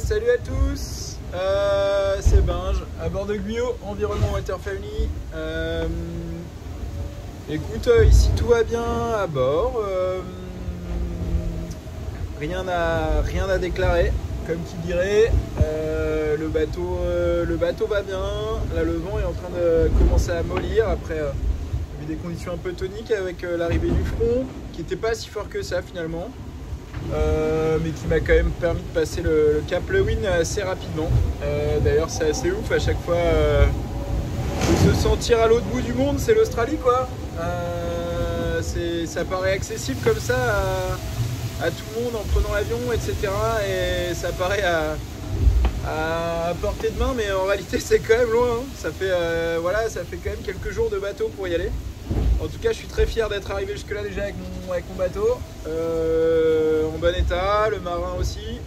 Salut à tous, c'est Binge, à bord de Guyot, environnement Water Family. Écoute, ici tout va bien à bord, rien à déclarer, comme qui dirait. Le bateau va bien, là le vent est en train de commencer à mollir après des conditions un peu toniques avec l'arrivée du front, qui n'était pas si fort que ça finalement. Mais qui m'a quand même permis de passer le cap Lewin assez rapidement. D'ailleurs c'est assez ouf à chaque fois de se sentir à l'autre bout du monde, c'est l'Australie quoi. Ça paraît accessible comme ça à tout le monde en prenant l'avion, etc. Et ça paraît à portée de main, mais en réalité c'est quand même loin. Ça fait quand même quelques jours de bateau pour y aller. En tout cas, je suis très fier d'être arrivé jusque-là déjà avec mon bateau, en bon état, le marin aussi.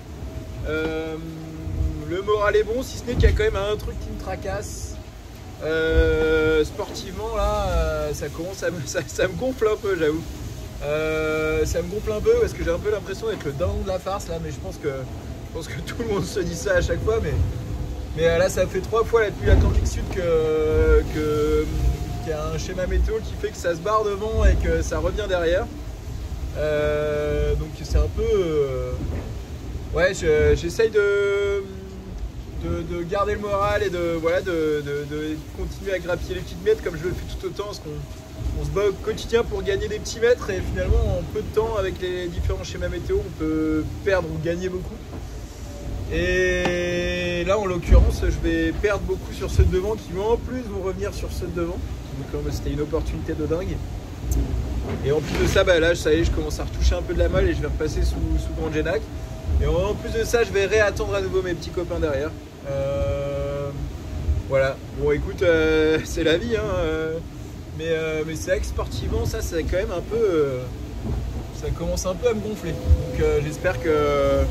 Le moral est bon, si ce n'est qu'il y a quand même un truc qui me tracasse. Sportivement, là, ça me gonfle un peu, j'avoue. Ça me gonfle un peu parce que j'ai un peu l'impression d'être le dindon de la farce, là, mais je pense que tout le monde se dit ça à chaque fois. Mais là, ça fait 3 fois la pluie Atlantique Sud qu'il y a un schéma météo qui fait que ça se barre devant et que ça revient derrière. Donc c'est un peu... ouais, j'essaye de garder le moral et de continuer à grappiller les petites mètres comme je le fais tout autant, parce qu'on se bat au quotidien pour gagner des petits mètres et finalement en peu de temps avec les différents schémas météo on peut perdre ou gagner beaucoup. Et là en l'occurrence je vais perdre beaucoup sur ceux de devant qui vont en plus vont revenir sur ceux de devant. Donc c'était une opportunité de dingue. Et en plus de ça, là ça y est, je commence à retoucher un peu de la molle et je vais repasser sous Grand Genac. Et en plus de ça, je vais réattendre à nouveau mes petits copains derrière. Voilà, bon écoute, c'est la vie, hein, mais c'est vrai que sportivement, ça c'est quand même un peu... ça commence un peu à me gonfler. Donc j'espère que...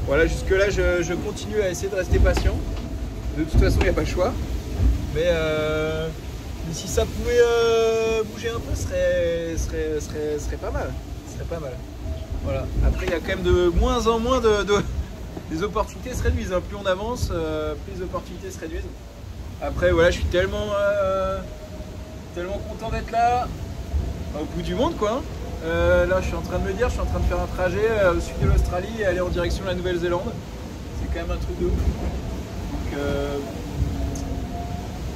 voilà, jusque là, je continue à essayer de rester patient. De toute façon, il n'y a pas le choix. Mais si ça pouvait bouger un peu, ce serait pas mal. Ce serait pas mal. Voilà. Après, il y a quand même de moins en moins les opportunités se réduisent. Plus on avance, plus les opportunités se réduisent. Après, voilà, je suis tellement content d'être là, au bout du monde, quoi. Là, je suis en train de me dire, je suis en train de faire un trajet au sud de l'Australie et aller en direction de la Nouvelle-Zélande. C'est quand même un truc de ouf.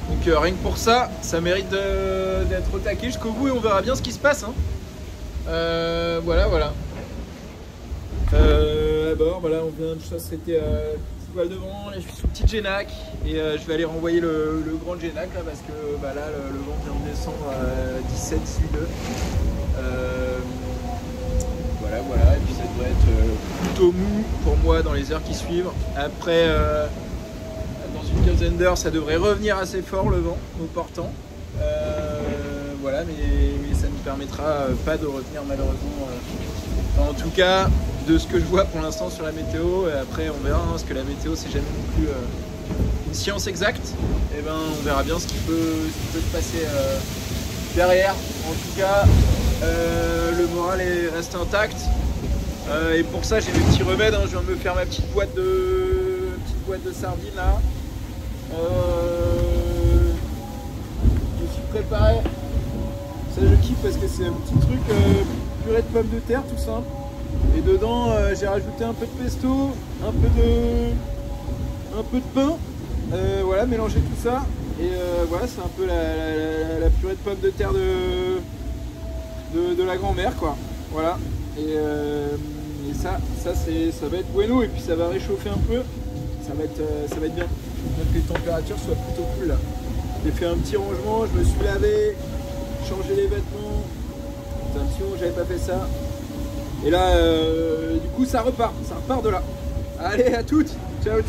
Donc rien que pour ça, ça mérite d'être au taquet jusqu'au bout et on verra bien ce qui se passe. Hein. Voilà. À bord, voilà, on vient, ça c'était petite voile devant, là je suis sous petite Genac et je vais aller renvoyer le grand Genac là parce que là le vent vient de descendre à 17 sud. Voilà, et puis ça devrait être plutôt mou pour moi dans les heures qui suivent. Après dans une quinzaine d'heures ça devrait revenir assez fort le vent au portant. Voilà, mais ça ne permettra pas de retenir malheureusement. En tout cas, de ce que je vois pour l'instant sur la météo, et après on verra, hein, parce que la météo c'est jamais non plus une science exacte. Et ben on verra bien ce qui peut se passer derrière. En tout cas, le moral reste intact. Et pour ça j'ai mes petits remèdes. Hein. Je viens de me faire ma petite boîte de sardines là. Je suis préparé. Ça je kiffe parce que c'est un petit truc purée de pommes de terre tout simple. Et dedans j'ai rajouté un peu de pesto, un peu de pain. Voilà, mélanger tout ça. Et voilà, c'est un peu la purée de pommes de terre de la grand-mère quoi. Voilà. Et ça va être bueno et puis ça va réchauffer un peu. Ça va être bien. Donc les températures soient plutôt cool là. J'ai fait un petit rangement, je me suis lavé, changé les vêtements. C'est un petit moment, j'avais pas fait ça. Et là, du coup, ça repart de là. Allez, à toutes. Ciao.